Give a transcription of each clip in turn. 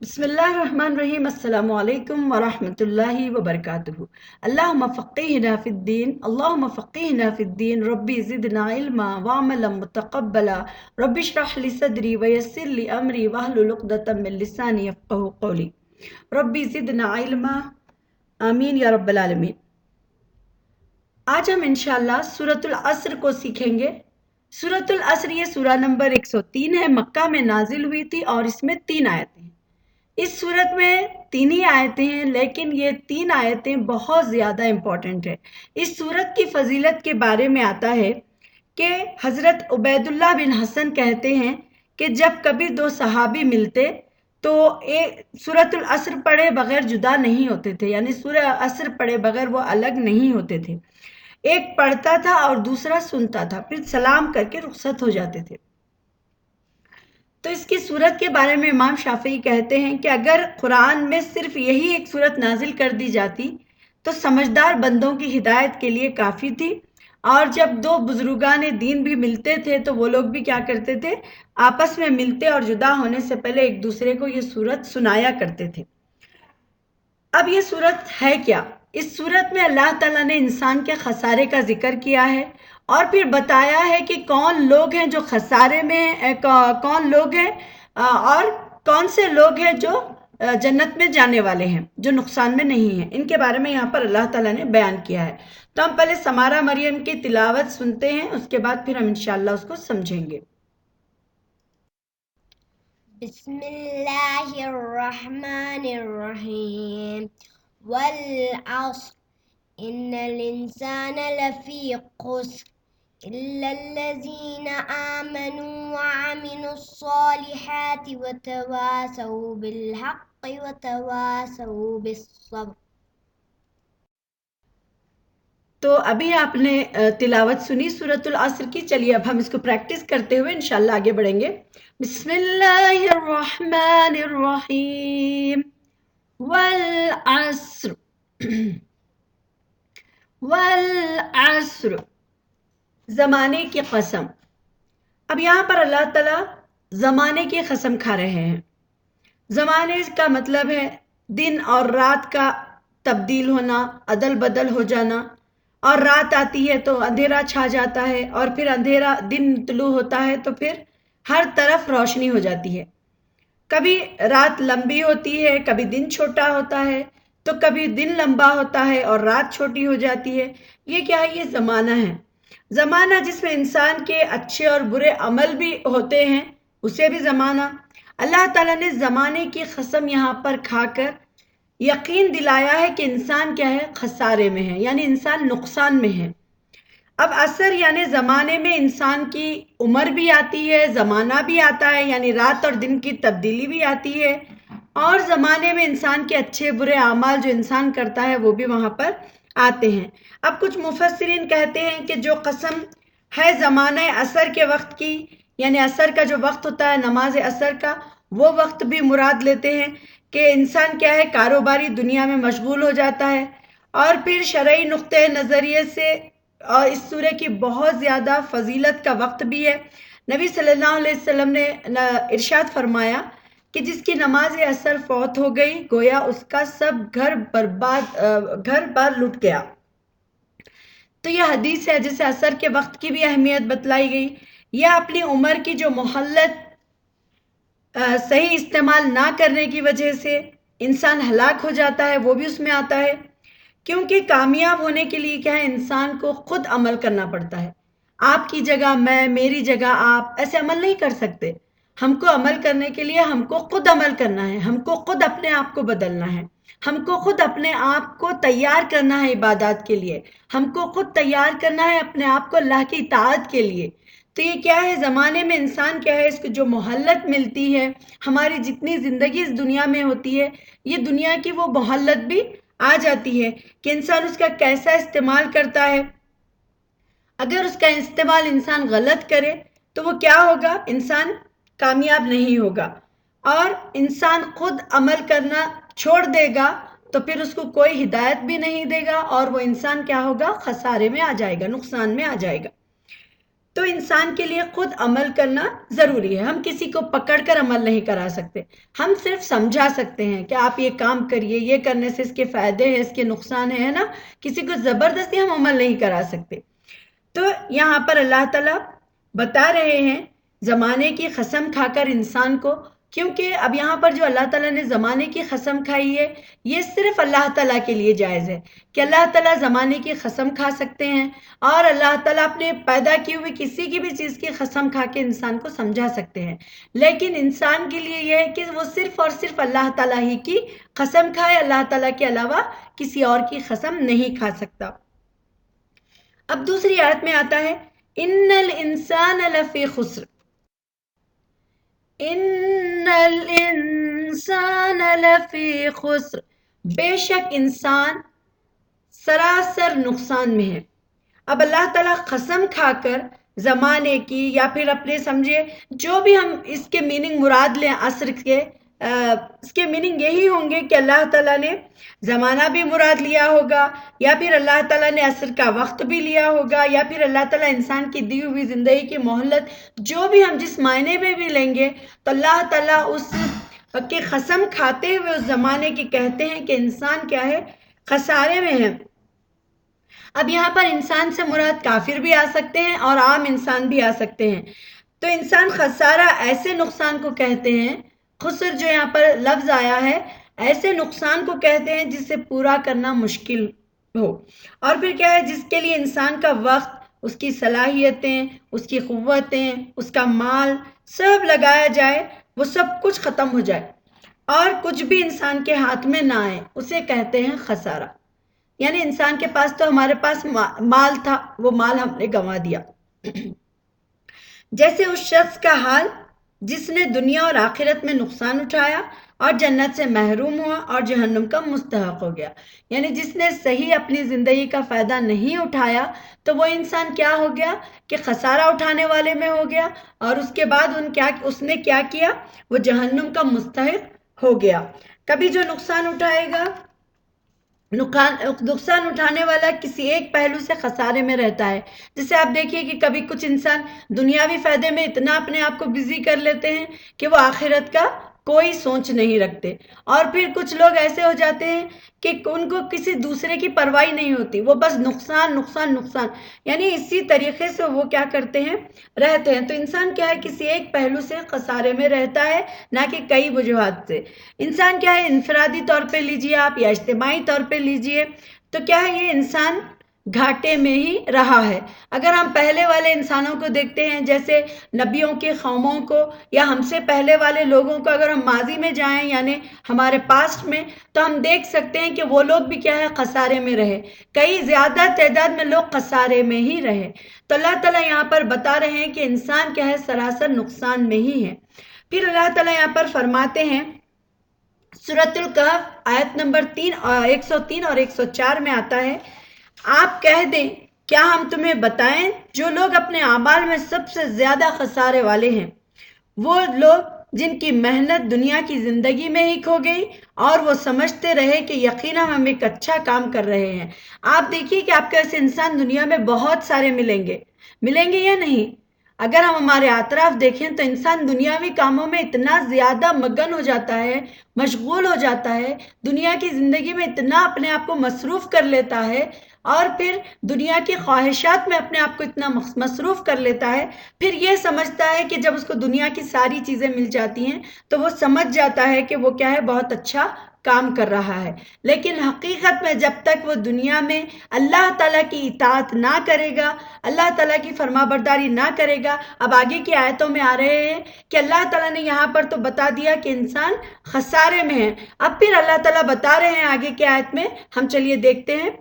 بسم اللہ الرحمن الرحیم السلام علیکم ورحمۃ اللہ وبرکاتہ۔ اللہم فقہنا فی الدین، اللہم فقہنا فی الدین، ربی زدنا علما وعملا متقبلا، رب اشرح لی صدری ویسر لی امری واحلل عقدۃ من لسانی یفقہوا قولی، ربی زدنا علما، آمین یا رب العالمین۔ آج ہم انشاءاللہ سورۃ العصر کو سیکھیں گے۔ سورۃ العصر یہ سورہ نمبر 103 ہے، مکہ میں نازل ہوئی تھی اور اس میں 3 آیتیں ہیں۔ اس صورت میں 3 ہی آیتیں ہیں، لیکن یہ 3 آیتیں بہت زیادہ امپورٹنٹ ہیں۔ اس صورت کی فضیلت کے بارے میں آتا ہے کہ حضرت عبید اللہ بن حسن کہتے ہیں کہ جب کبھی 2 صحابی ملتے تو سورۃ العصر پڑھے بغیر جدا نہیں ہوتے تھے، یعنی سورہ عصر پڑھے بغیر وہ الگ نہیں ہوتے تھے۔ ایک پڑھتا تھا اور دوسرا سنتا تھا، پھر سلام کر کے رخصت ہو جاتے تھے۔ تو اس کی صورت کے بارے میں امام شافعی کہتے ہیں کہ اگر قرآن میں صرف یہی ایک صورت نازل کر دی جاتی تو سمجھدار بندوں کی ہدایت کے لیے کافی تھی، اور جب 2 بزرگان دین بھی ملتے تھے تو وہ لوگ بھی کیا کرتے تھے، آپس میں ملتے اور جدا ہونے سے پہلے ایک دوسرے کو یہ صورت سنایا کرتے تھے۔ اب یہ صورت ہے کیا؟ اس صورت میں اللہ تعالیٰ نے انسان کے خسارے کا ذکر کیا ہے اور پھر بتایا ہے کہ کون لوگ ہیں جو خسارے میں ہیں، کون لوگ ہیں اور کون سے لوگ ہیں جو جنت میں جانے والے ہیں، جو نقصان میں نہیں ہیں۔ ان کے بارے میں یہاں پر اللہ تعالیٰ نے بیان کیا ہے۔ تو ہم پہلے سمارہ مریم کی تلاوت سنتے ہیں، اس کے بعد پھر ہم انشاءاللہ اس کو سمجھیں گے۔ بسم اللہ الرحمن الرحیم والعصر ان الانسان لفی خسر الا الذین آمنوا وعملوا الصالحات وتواصوا بالحق وتواصوا بالصبر۔ تو ابھی آپ نے تلاوت سنی سورۃ العصر کی۔ چلیے اب ہم اس کو پریکٹس کرتے ہوئے انشاءاللہ آگے بڑھیں گے۔ بسم اللہ الرحمن الرحیم والعصر والعصر، زمانے کی قسم۔ اب یہاں پر اللہ تعالیٰ زمانے کی قسم کھا رہے ہیں۔ زمانے کا مطلب ہے دن اور رات کا تبدیل ہونا، عدل بدل ہو جانا، اور رات آتی ہے تو اندھیرا چھا جاتا ہے، اور پھر اندھیرا دن طلوع ہوتا ہے تو پھر ہر طرف روشنی ہو جاتی ہے۔ کبھی رات لمبی ہوتی ہے، کبھی دن چھوٹا ہوتا ہے، تو کبھی دن لمبا ہوتا ہے اور رات چھوٹی ہو جاتی ہے۔ یہ کیا ہے؟ یہ زمانہ ہے۔ زمانہ جس میں انسان کے اچھے اور برے عمل بھی ہوتے ہیں، اسے بھی زمانہ۔ اللہ تعالیٰ نے زمانے کی قسم یہاں پر کھا کر یقین دلایا ہے کہ انسان کیا ہے؟ خسارے میں ہے، یعنی انسان نقصان میں ہے۔ اب عصر یعنی زمانے میں انسان کی عمر بھی آتی ہے، زمانہ بھی آتا ہے، یعنی رات اور دن کی تبدیلی بھی آتی ہے، اور زمانے میں انسان کے اچھے برے اعمال جو انسان کرتا ہے وہ بھی وہاں پر آتے ہیں۔ اب کچھ مفسرین کہتے ہیں کہ جو قسم ہے زمانہ عصر کے وقت کی، یعنی عصر کا جو وقت ہوتا ہے نماز عصر کا، وہ وقت بھی مراد لیتے ہیں کہ انسان کیا ہے؟ کاروباری دنیا میں مشغول ہو جاتا ہے۔ اور پھر شرعی نقطۂ نظریے سے اور اس سورہ کی بہت زیادہ فضیلت کا وقت بھی ہے۔ نبی صلی اللہ علیہ وسلم نے ارشاد فرمایا کہ جس کی نماز عصر فوت ہو گئی گویا اس کا سب گھر بار لٹ گیا۔ تو یہ حدیث ہے جسے عصر کے وقت کی بھی اہمیت بتلائی گئی۔ یا اپنی عمر کی جو مہلت صحیح استعمال نہ کرنے کی وجہ سے انسان ہلاک ہو جاتا ہے، وہ بھی اس میں آتا ہے۔ کیونکہ کامیاب ہونے کے لیے کیا ہے؟ انسان کو خود عمل کرنا پڑتا ہے۔ آپ کی جگہ میں، میری جگہ آپ، ایسے عمل نہیں کر سکتے۔ ہم کو عمل کرنے کے لیے ہم کو خود عمل کرنا ہے، ہم کو خود اپنے آپ کو بدلنا ہے، ہم کو خود اپنے آپ کو تیار کرنا ہے عبادات کے لیے، ہم کو خود تیار کرنا ہے اپنے آپ کو اللہ کی اطاعت کے لیے۔ تو یہ کیا ہے؟ زمانے میں انسان کیا ہے؟ اس کو جو مہلت ملتی ہے، ہماری جتنی زندگی اس دنیا میں ہوتی ہے، یہ دنیا کی وہ مہلت بھی آ جاتی ہے کہ انسان اس کا کیسا استعمال کرتا ہے۔ اگر اس کا استعمال انسان غلط کرے تو وہ کیا ہوگا؟ انسان کامیاب نہیں ہوگا، اور انسان خود عمل کرنا چھوڑ دے گا تو پھر اس کو کوئی ہدایت بھی نہیں دے گا، اور وہ انسان کیا ہوگا؟ خسارے میں آ جائے گا، نقصان میں آ جائے گا۔ تو انسان کے لیے خود عمل کرنا ضروری ہے. ہم کسی کو پکڑ کر عمل نہیں کرا سکتے, ہم صرف سمجھا سکتے ہیں کہ آپ یہ کام کریے, یہ کرنے سے اس کے فائدے ہیں, اس کے نقصان ہے نا. کسی کو زبردستی ہم عمل نہیں کرا سکتے. تو یہاں پر اللہ تعالیٰ بتا رہے ہیں زمانے کی قسم کھا کر انسان کو, کیونکہ اب یہاں پر جو اللہ تعالیٰ نے زمانے کی قسم کھائی ہے یہ صرف اللہ تعالیٰ کے لیے جائز ہے کہ اللہ تعالیٰ زمانے کی قسم کھا سکتے ہیں, اور اللہ تعالیٰ اپنے پیدا کی ہوئی کسی کی بھی چیز کی قسم کھا کے انسان کو سمجھا سکتے ہیں. لیکن انسان کے لیے یہ ہے کہ وہ صرف اور صرف اللہ تعالیٰ ہی کی قسم کھائے, اللہ تعالیٰ کے علاوہ کسی اور کی قسم نہیں کھا سکتا. اب دوسری آیت میں آتا ہے ان الانسان لفی خسر, ان الانسان لفی خسر, بے شک انسان سراسر نقصان میں ہے. اب اللہ تعالیٰ قسم کھا کر زمانے کی یا پھر اپنے سمجھے جو بھی ہم اس کے میننگ مراد لیں عصر کے, اس کے میننگ یہی ہوں گے کہ اللہ تعالیٰ نے زمانہ بھی مراد لیا ہوگا, یا پھر اللہ تعالیٰ نے عصر کا وقت بھی لیا ہوگا, یا پھر اللہ تعالیٰ انسان کی دی ہوئی زندگی کی مہلت, جو بھی ہم جس معنی میں بھی لیں گے تو اللہ تعالیٰ اس کی قسم کھاتے ہوئے اس زمانے کی کہتے ہیں کہ انسان کیا ہے, خسارے میں ہے. اب یہاں پر انسان سے مراد کافر بھی آ سکتے ہیں اور عام انسان بھی آ سکتے ہیں. تو انسان خسارہ ایسے نقصان کو کہتے ہیں, خسر جو یہاں پر لفظ آیا ہے ایسے نقصان کو کہتے ہیں جس سے پورا کرنا مشکل ہو. اور پھر کیا ہے, جس کے لیے انسان کا وقت, اس کی صلاحیتیں, اس کی قوتیں, اس کا مال سب لگایا جائے, وہ سب کچھ ختم ہو جائے اور کچھ بھی انسان کے ہاتھ میں نہ آئے, اسے کہتے ہیں خسارہ. یعنی انسان کے پاس تو ہمارے پاس مال تھا, وہ مال ہم نے گنوا دیا. جیسے اس شخص کا حال جس نے دنیا اور آخرت میں نقصان اٹھایا اور جنت سے محروم ہوا اور جہنم کا مستحق ہو گیا. یعنی جس نے صحیح اپنی زندگی کا فائدہ نہیں اٹھایا تو وہ انسان کیا ہو گیا کہ خسارہ اٹھانے والے میں ہو گیا, اور اس کے بعد اس نے کیا کیا, وہ جہنم کا مستحق ہو گیا. کبھی جو نقصان اٹھائے گا, نقصان اٹھانے والا کسی ایک پہلو سے خسارے میں رہتا ہے. جسے آپ دیکھیے کہ کبھی کچھ انسان دنیاوی فائدے میں اتنا اپنے آپ کو بزی کر لیتے ہیں کہ وہ آخرت کا کوئی سوچ نہیں رکھتے, اور پھر کچھ لوگ ایسے ہو جاتے ہیں کہ ان کو کسی دوسرے کی پرواہ نہیں ہوتی, وہ بس نقصان نقصان نقصان, یعنی اسی طریقے سے وہ کیا کرتے ہیں, رہتے ہیں. تو انسان کیا ہے, کسی ایک پہلو سے خسارے میں رہتا ہے, نہ کہ کئی وجوہات سے. انسان کیا ہے, انفرادی طور پہ لیجیے آپ یا اجتماعی طور پہ لیجیے, تو کیا ہے, یہ انسان گھاٹے میں ہی رہا ہے. اگر ہم پہلے والے انسانوں کو دیکھتے ہیں, جیسے نبیوں کے قوموں کو یا ہم سے پہلے والے لوگوں کو, اگر ہم ماضی میں جائیں یعنی ہمارے پاسٹ میں, تو ہم دیکھ سکتے ہیں کہ وہ لوگ بھی کیا ہے, خسارے میں رہے. کئی زیادہ تعداد میں لوگ خسارے میں ہی رہے. تو اللہ تعالیٰ یہاں پر بتا رہے ہیں کہ انسان کیا ہے, سراسر نقصان میں ہی ہے. پھر اللہ تعالیٰ یہاں پر فرماتے ہیں سورۃ الکہف آیت نمبر 103 اور 104 میں آتا ہے, آپ کہہ دیں کیا ہم تمہیں بتائیں جو لوگ اپنے اعمال میں سب سے زیادہ خسارے والے ہیں, وہ لوگ جن کی محنت دنیا کی زندگی میں ہی کھو گئی اور وہ سمجھتے رہے کہ یقیناً ہم ایک اچھا کام کر رہے ہیں. آپ دیکھیے کہ آپ کے ایسے انسان دنیا میں بہت سارے ملیں گے یا نہیں. اگر ہم ہمارے اطراف دیکھیں تو انسان دنیاوی کاموں میں اتنا زیادہ مگن ہو جاتا ہے, مشغول ہو جاتا ہے, دنیا کی زندگی میں اتنا اپنے آپ کو مصروف کر لیتا ہے, اور پھر دنیا کی خواہشات میں اپنے آپ کو اتنا مصروف کر لیتا ہے, پھر یہ سمجھتا ہے کہ جب اس کو دنیا کی ساری چیزیں مل جاتی ہیں تو وہ سمجھ جاتا ہے کہ وہ کیا ہے, بہت اچھا کام کر رہا ہے. لیکن حقیقت میں جب تک وہ دنیا میں اللہ تعالیٰ کی اطاعت نہ کرے گا, اللہ تعالیٰ کی فرما برداری نہ کرے گا. اب آگے کی آیتوں میں آ رہے ہیں کہ اللہ تعالیٰ نے یہاں پر تو بتا دیا کہ انسان خسارے میں ہے. اب پھر اللہ تعالیٰ بتا رہے ہیں آگے کی آیت میں, ہم چلیے دیکھتے ہیں.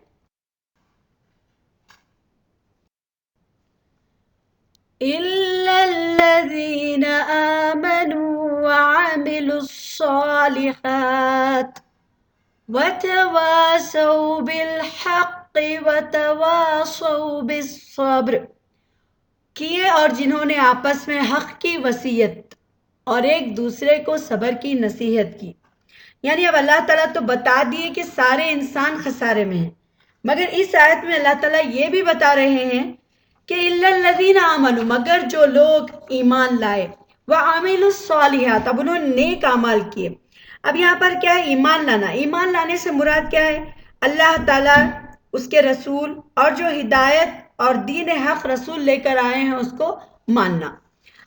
إِلَّا الَّذِينَ آمَنُوا وَعَمِلُوا الصَّالِحَاتِ وَتَوَاصَوْا بِالْحَقِّ وَتَوَاصَوْا بِالصَّبْرِ, کیے اور جنہوں نے آپس میں حق کی وصیت اور ایک دوسرے کو صبر کی نصیحت کی. یعنی اب اللہ تعالیٰ تو بتا دیے کہ سارے انسان خسارے میں ہیں, مگر اس آیت میں اللہ تعالیٰ یہ بھی بتا رہے ہیں کہ الا الذین آمنوا، مگر جو لوگ ایمان لائے، وعملوا الصالحات، اب انہوں نے نیک اعمال کیے. اب یہاں پر کیا ہے؟ ایمان لانا. ایمان لانے سے مراد کیا ہے؟ اللہ تعالیٰ، اس کے رسول اور جو ہدایت اور دین حق رسول لے کر آئے ہیں اس کو ماننا.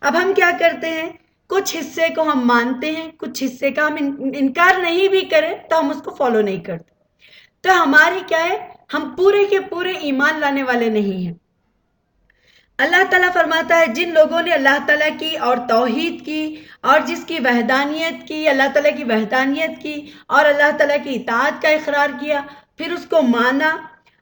اب ہم کیا کرتے ہیں؟ کچھ حصے کو ہم مانتے ہیں، کچھ حصے کا ہم انکار نہیں بھی کریں تو ہم اس کو فالو نہیں کرتے. تو ہماری کیا ہے؟ ہم پورے کے پورے ایمان لانے والے نہیں ہیں. اللہ تعالیٰ فرماتا ہے جن لوگوں نے اللہ تعالیٰ کی اور توحید کی اور جس کی وحدانیت کی، اللہ تعالیٰ کی وحدانیت کی اور اللہ تعالیٰ کی اطاعت کا اقرار کیا، پھر اس کو مانا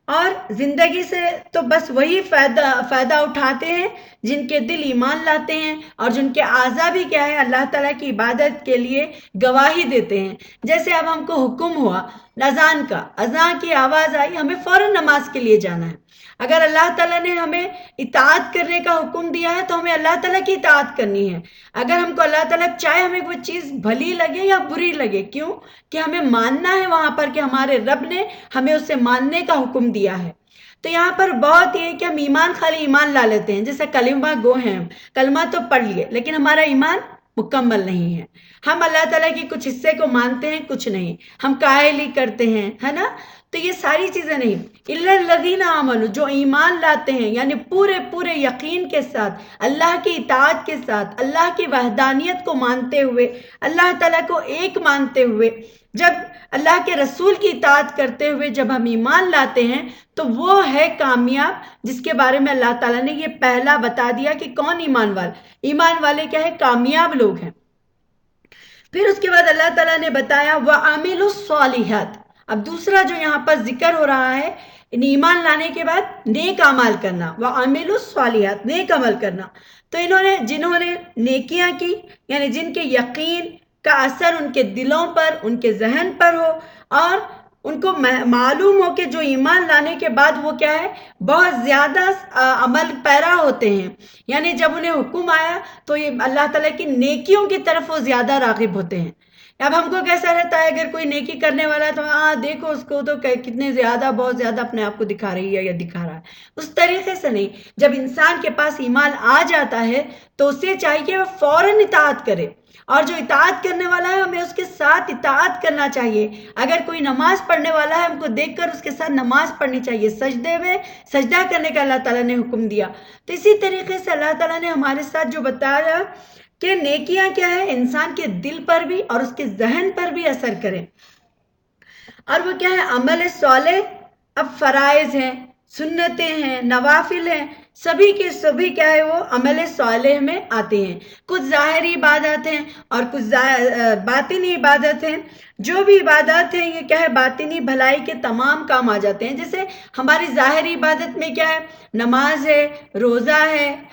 اور زندگی سے تو بس وہی فائدہ اٹھاتے ہیں جن کے دل ایمان لاتے ہیں اور جن کے اعضاء بھی کیا ہے؟ اللہ تعالیٰ کی عبادت کے لیے گواہی دیتے ہیں. جیسے اب ہم کو حکم ہوا اذان کا، اذان کی آواز آئی، ہمیں فوراً نماز کے لیے جانا ہے. اگر اللہ تعالیٰ نے ہمیں اطاعت کرنے کا حکم دیا ہے تو ہمیں اللہ تعالیٰ کی اطاعت کرنی ہے. اگر ہم کو اللہ تعالیٰ چاہے ہمیں وہ چیز بھلی لگے یا بری لگے، کیوں کہ ہمیں ماننا ہے وہاں پر کہ ہمارے رب نے ہمیں اسے ماننے کا حکم دیا ہے. تو یہاں پر بہت یہ کہ ہم ایمان خالی ایمان لا لیتے ہیں، جیسے کلمہ گو ہیں، کلمہ تو پڑھ لیے لیکن ہمارا ایمان مکمل نہیں ہے. ہم اللہ تعالیٰ کی کچھ حصے کو مانتے ہیں، کچھ نہیں. ہم قائلی کرتے ہیں، ہے نا. تو یہ ساری چیزیں نہیں. الا الذین آمنوا، جو ایمان لاتے ہیں یعنی پورے یقین کے ساتھ، اللہ کی اطاعت کے ساتھ، اللہ کی وحدانیت کو مانتے ہوئے، اللہ تعالیٰ کو ایک مانتے ہوئے، جب اللہ کے رسول کی اطاعت کرتے ہوئے جب ہم ایمان لاتے ہیں تو وہ ہے کامیاب، جس کے بارے میں اللہ تعالیٰ نے یہ پہلا بتا دیا کہ کون ایمان والے. ایمان والے کیا ہے؟ کامیاب لوگ ہیں. پھر اس کے بعد اللہ تعالیٰ نے بتایا وَعَمِلُوا الصَّالِحَاتِ. اب دوسرا جو یہاں پر ذکر ہو رہا ہے، ایمان لانے کے بعد نیک اعمال کرنا، وَعَمِلُوا الصَّالِحَاتِ، نیک عمل کرنا. تو جنہوں نے نیکیاں کی، یعنی جن کے یقین کا اثر ان کے دلوں پر، ان کے ذہن پر ہو اور ان کو معلوم ہو کہ جو ایمان لانے کے بعد وہ کیا ہے؟ بہت زیادہ عمل پیرا ہوتے ہیں. یعنی جب انہیں حکم آیا تو یہ اللہ تعالیٰ کی نیکیوں کی طرف وہ زیادہ راغب ہوتے ہیں. اب ہم کو کیسا رہتا ہے؟ اگر کوئی نیکی کرنے والا ہے تو دیکھو اس کو تو کتنے زیادہ، بہت زیادہ اپنے آپ کو دکھا رہی ہے یا دکھا رہا ہے. اس طریقے سے نہیں. جب انسان کے پاس ایمان آ جاتا ہے تو اسے چاہیے وہ فوراً اطاعت کرے، اور جو اطاعت کرنے والا ہے ہمیں اس کے ساتھ اطاعت کرنا چاہیے. اگر کوئی نماز پڑھنے والا ہے ہم کو دیکھ کر اس کے ساتھ نماز پڑھنی چاہیے. سجدے میں سجدہ کرنے کا اللہ تعالیٰ نے حکم دیا. تو اسی طریقے سے اللہ تعالیٰ نے ہمارے ساتھ جو بتایا کہ نیکیاں کیا ہے؟ انسان کے دل پر بھی اور اس کے ذہن پر بھی اثر کریں. اور وہ کیا ہے؟ عمل صالح. اب فرائض ہیں، سنتیں ہیں، نوافل ہیں، سبھی کے سبھی کیا ہے؟ وہ عمل صالح میں آتے ہیں. کچھ ظاہری عبادت ہیں اور کچھ باطنی عبادت ہیں. جو بھی عبادت ہیں یہ کیا ہے؟ باطنی بھلائی کے تمام کام آ جاتے ہیں. جیسے ہماری ظاہری عبادت میں کیا ہے؟ نماز ہے، روزہ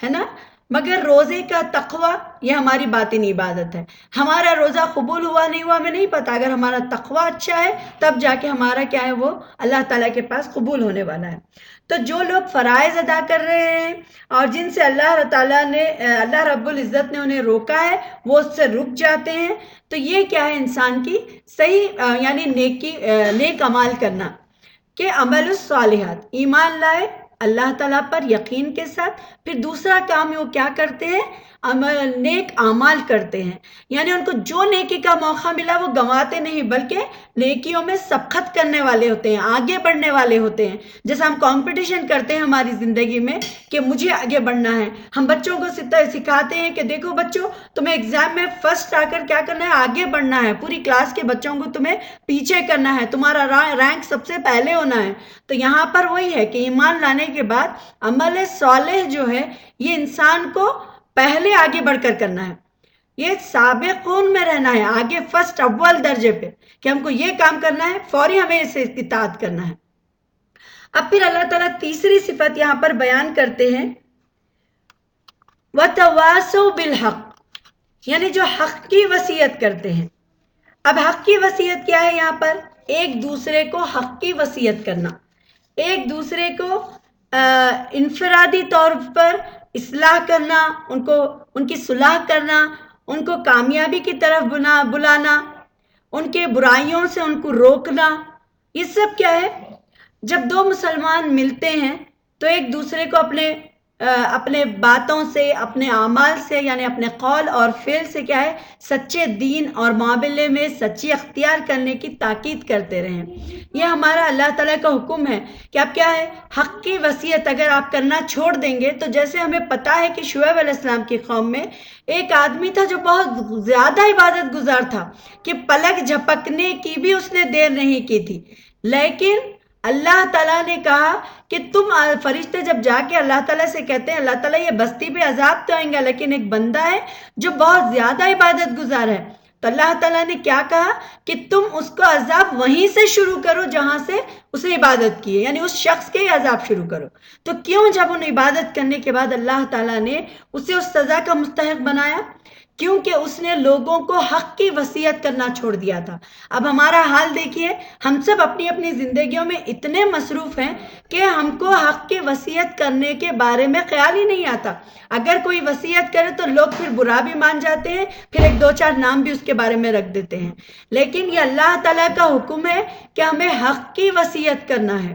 ہے نا. مگر روزے کا تقوی یہ ہماری باطنی عبادت ہے. ہمارا روزہ قبول ہوا نہیں ہوا ہمیں نہیں پتا. اگر ہمارا تقوی اچھا ہے تب جا کے ہمارا کیا ہے؟ وہ اللہ تعالیٰ کے پاس قبول ہونے والا ہے. تو جو لوگ فرائض ادا کر رہے ہیں اور جن سے اللہ رب العزت نے انہیں روکا ہے وہ اس سے رک جاتے ہیں، تو یہ کیا ہے؟ انسان کی صحیح یعنی نیک عمال کرنا. کہ عمل الصالحات، ایمان لائے اللہ تعالیٰ پر یقین کے ساتھ. پھر دوسرا کام وہ کیا کرتے ہیں؟ نیک اعمال کرتے ہیں. یعنی ان کو جو نیکی کا موقع ملا وہ گنواتے نہیں، بلکہ نیکیوں میں سبقت کرنے والے ہوتے ہیں، آگے بڑھنے والے ہوتے ہیں. جیسے ہم کمپٹیشن کرتے ہیں ہماری زندگی میں کہ مجھے آگے بڑھنا ہے. ہم بچوں کو سکھاتے ہیں کہ دیکھو بچوں، تمہیں ایگزام میں فرسٹ آ کر کیا کرنا ہے؟ آگے بڑھنا ہے. پوری کلاس کے بچوں کو تمہیں پیچھے کرنا ہے، تمہارا رینک سب سے پہلے ہونا ہے. تو یہاں پر وہی ہے کہ ایمان لانے کے بعد عمل صالح جو ہے یہ انسان کو پہلے آگے بڑھ کر کرنا ہے. یہ سابقون میں رہنا ہے، آگے فرسٹ اول درجے پہ، کہ ہم کو یہ کام کرنا ہے، فوری ہمیں اسے اطاعت کرنا ہے. اب پھر اللہ تعالیٰ تیسری صفت یہاں پر بیان کرتے ہیں وَتَوَاسَوْا بِالْحَقِّ، یعنی جو حق کی وصیت کرتے ہیں. اب حق کی وصیت کیا ہے؟ یہاں پر ایک دوسرے کو حق کی وصیت کرنا، ایک دوسرے کو انفرادی طور پر اصلاح کرنا، ان کی صلاح کرنا، ان کو کامیابی کی طرف بلانا، ان کے برائیوں سے ان کو روکنا. یہ سب کیا ہے؟ جب دو مسلمان ملتے ہیں تو ایک دوسرے کو اپنے اپنے باتوں سے، اپنے اعمال سے، یعنی اپنے قول اور فعل سے کیا ہے، سچے دین اور معاملے میں سچی اختیار کرنے کی تاکید کرتے رہیں۔ یہ ہمارا اللہ تعالیٰ کا حکم ہے کہ اب کیا ہے، حق کی وصیت اگر آپ کرنا چھوڑ دیں گے تو جیسے ہمیں پتہ ہے کہ شعیب علیہ السلام کی قوم میں ایک آدمی تھا جو بہت زیادہ عبادت گزار تھا کہ پلک جھپکنے کی بھی اس نے دیر نہیں کی تھی، لیکن اللہ تعالیٰ نے کہا کہ تم فرشتے جب جا کے اللہ تعالیٰ سے کہتے ہیں اللہ تعالیٰ یہ بستی پہ عذاب تو آئیں گا لیکن ایک بندہ ہے جو بہت زیادہ عبادت گزار ہے، تو اللہ تعالیٰ نے کیا کہا کہ تم اس کو عذاب وہیں سے شروع کرو جہاں سے اس نے عبادت کی ہے، یعنی اس شخص کے عذاب شروع کرو۔ تو کیوں جب ان عبادت کرنے کے بعد اللہ تعالیٰ نے اسے اس سزا کا مستحق بنایا؟ کیونکہ اس نے لوگوں کو حق کی وصیت کرنا چھوڑ دیا تھا۔ اب ہمارا حال دیکھیے، ہم سب اپنی اپنی زندگیوں میں اتنے مصروف ہیں کہ ہم کو حق کی وصیت کرنے کے بارے میں خیال ہی نہیں آتا۔ اگر کوئی وصیت کرے تو لوگ پھر برا بھی مان جاتے ہیں، پھر ایک دو چار نام بھی اس کے بارے میں رکھ دیتے ہیں، لیکن یہ اللہ تعالیٰ کا حکم ہے کہ ہمیں حق کی وصیت کرنا ہے،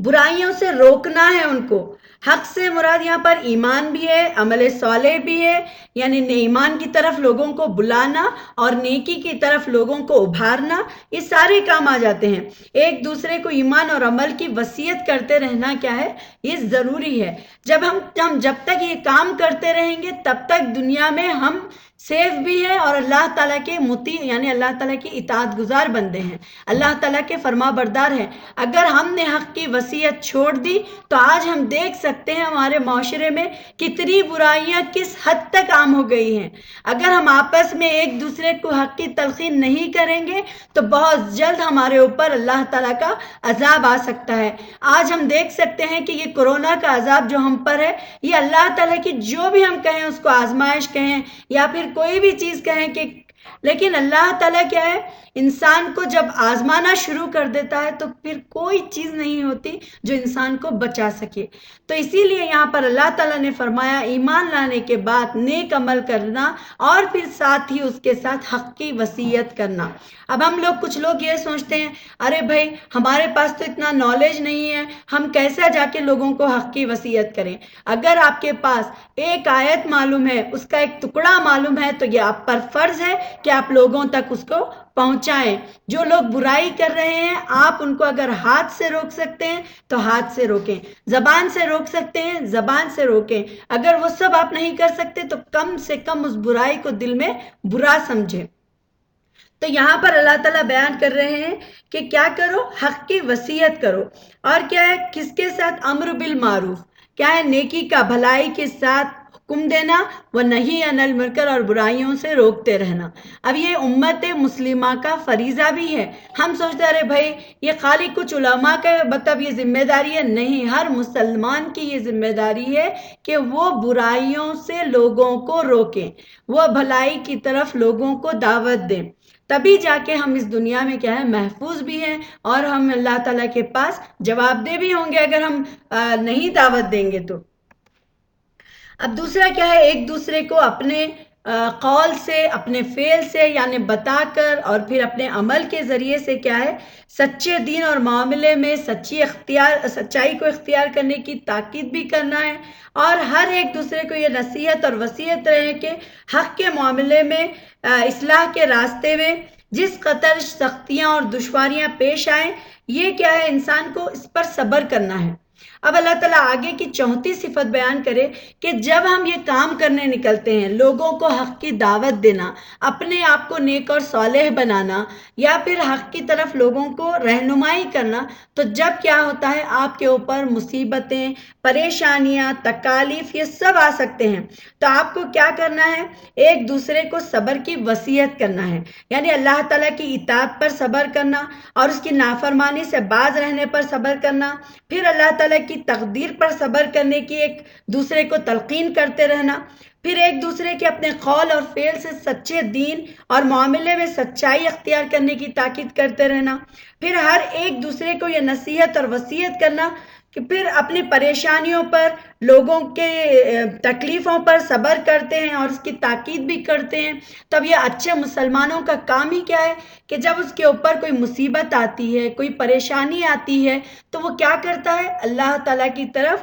برائیوں سے روکنا ہے ان کو۔ حق سے مراد یہاں پر ایمان بھی ہے، عمل صالح بھی ہے، یعنی ایمان کی طرف لوگوں کو بلانا اور نیکی کی طرف لوگوں کو ابھارنا، یہ سارے کام آ جاتے ہیں۔ ایک دوسرے کو ایمان اور عمل کی وصیت کرتے رہنا کیا ہے، یہ ضروری ہے۔ جب تک یہ کام کرتے رہیں گے تب تک دنیا میں ہم سیف بھی ہے اور اللہ تعالیٰ کے مطیع یعنی اللہ تعالیٰ کی اطاعت گزار بندے ہیں، اللہ تعالیٰ کے فرما بردار ہیں۔ اگر ہم نے حق کی وصیت چھوڑ دی تو آج ہم دیکھ سکتے ہیں ہمارے معاشرے میں کتنی برائیاں کس حد تک عام ہو گئی ہیں۔ اگر ہم آپس میں ایک دوسرے کو حق کی تلقین نہیں کریں گے تو بہت جلد ہمارے اوپر اللہ تعالیٰ کا عذاب آ سکتا ہے۔ آج ہم دیکھ سکتے ہیں کہ یہ کورونا کا عذاب جو ہم پر ہے، یہ اللہ تعالیٰ کی جو بھی ہم کہیں اس کو آزمائش کہیں یا پھر کوئی بھی چیز کہیں کہ، لیکن اللہ تعالیٰ کیا ہے، انسان کو جب آزمانا شروع کر دیتا ہے تو پھر کوئی چیز نہیں ہوتی جو انسان کو بچا سکے۔ تو اسی لیے یہاں پر اللہ تعالیٰ نے فرمایا ایمان لانے کے بعد نیک عمل کرنا اور پھر ساتھ ہی اس کے ساتھ حق کی وصیت کرنا۔ اب ہم لوگ کچھ لوگ یہ سوچتے ہیں ارے بھائی ہمارے پاس تو اتنا نالج نہیں ہے، ہم کیسے جا کے لوگوں کو حق کی وصیت کریں؟ اگر آپ کے پاس ایک آیت معلوم ہے، اس کا ایک ٹکڑا معلوم ہے، تو یہ آپ پر فرض ہے کہ آپ لوگوں تک اس کو پہنچائیں۔ جو لوگ برائی کر رہے ہیں آپ ان کو اگر ہاتھ سے روک سکتے ہیں تو ہاتھ سے روکیں، زبان سے روک سکتے ہیں زبان سے روکیں، اگر وہ سب آپ نہیں کر سکتے تو کم سے کم اس برائی کو دل میں برا سمجھیں۔ تو یہاں پر اللہ تعالیٰ بیان کر رہے ہیں کہ کیا کرو، حق کی وصیت کرو، اور کیا ہے، کس کے ساتھ، امر بالمعروف، کیا ہے، نیکی کا بھلائی کے ساتھ حکم دینا، وہ نہی عن المنکر، اور برائیوں سے روکتے رہنا۔ اب یہ امت مسلمہ کا فریضہ بھی ہے۔ ہم سوچتے ارے بھائی یہ خالی کچھ علماء کا مطلب یہ ذمہ داری ہے، نہیں، ہر مسلمان کی یہ ذمہ داری ہے کہ وہ برائیوں سے لوگوں کو روکیں، وہ بھلائی کی طرف لوگوں کو دعوت دیں، تبھی جا کے ہم اس دنیا میں کیا ہے، محفوظ بھی ہیں اور ہم اللہ تعالیٰ کے پاس جواب دہ بھی ہوں گے اگر ہم نہیں دعوت دیں گے تو۔ اب دوسرا کیا ہے، ایک دوسرے کو اپنے قول سے، اپنے فعل سے، یعنی بتا کر اور پھر اپنے عمل کے ذریعے سے کیا ہے، سچے دین اور معاملے میں سچائی کو اختیار کرنے کی تاکید بھی کرنا ہے، اور ہر ایک دوسرے کو یہ نصیحت اور وصیت رہے کہ حق کے معاملے میں، اصلاح کے راستے میں جس قدر سختیاں اور دشواریاں پیش آئیں، یہ کیا ہے، انسان کو اس پر صبر کرنا ہے۔ اب اللہ تعالیٰ آگے کی چوتھی صفت بیان کرے کہ جب ہم یہ کام کرنے نکلتے ہیں، لوگوں کو حق کی دعوت دینا، اپنے آپ کو نیک اور صالح بنانا، یا پھر حق کی طرف لوگوں کو رہنمائی کرنا، تو جب کیا ہوتا ہے، آپ کے اوپر مصیبتیں، پریشانیاں، تکالیف، یہ سب آ سکتے ہیں، تو آپ کو کیا کرنا ہے، ایک دوسرے کو صبر کی وصیت کرنا ہے، یعنی اللہ تعالیٰ کی اطاعت پر صبر کرنا اور اس کی نافرمانی سے باز رہنے پر صبر کرنا، پھر اللہ تعالیٰ کی تقدیر پر صبر کرنے کی ایک دوسرے کو تلقین کرتے رہنا، پھر ایک دوسرے کے اپنے قول اور فعل سے سچے دین اور معاملے میں سچائی اختیار کرنے کی تاکید کرتے رہنا، پھر ہر ایک دوسرے کو یہ نصیحت اور وصیت کرنا کہ پھر اپنی پریشانیوں پر، لوگوں کے تکلیفوں پر صبر کرتے ہیں اور اس کی تاکید بھی کرتے ہیں۔ تب یہ اچھے مسلمانوں کا کام ہی کیا ہے کہ جب اس کے اوپر کوئی مصیبت آتی ہے، کوئی پریشانی آتی ہے، تو وہ کیا کرتا ہے، اللہ تعالیٰ کی طرف